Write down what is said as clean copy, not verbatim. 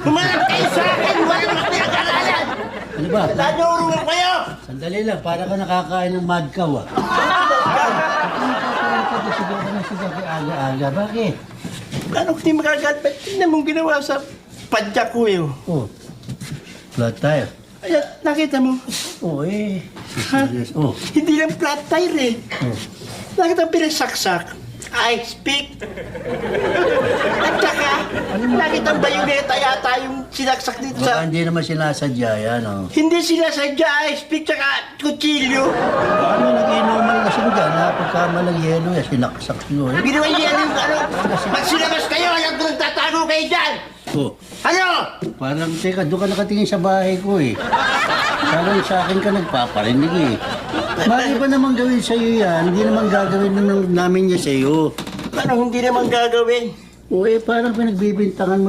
Humarap kayo sa akin! Walang pinag-aralan! Ano ba? Nanurungan kayo! Sandali lang, para ka nakakain ng mad cow ah. Sigaw ka na sigaw kay aga-aga. Bakit? Paano ko di magagalpet? Tingnan mong ginawa sa padyak ko eh. Oh, flat tire. Ayan, nakita mo. Oh, eh. Ha? Oh, Hindi lang flat tire eh. oh. Nakita mo pinasaksak. I speak. At saka, nakita mo ba yung neta yata yung sinaksak dito Baka sa... hindi naman sinasadya yan, oh. Hindi sila sadya I speak tsaka kutsilyo. Ano nag-inuman kasi mo dyan? Napagkamalang yelo yan, sinaksak nyo eh. Ginawa niya yung ano. Magsilabas kayo! Alam ko nagtatago kayo dyan! Oh, Ano? parang, teka, doon ka nakatingin sa bahay ko eh. Parang sa akin ka nagpaparinig eh. Bakit ba naman gawin sa'yo yan? Hindi naman gagawin naman namin niya sa'yo. Ano hindi naman gagawin? O eh, parang pinagbibintangan mo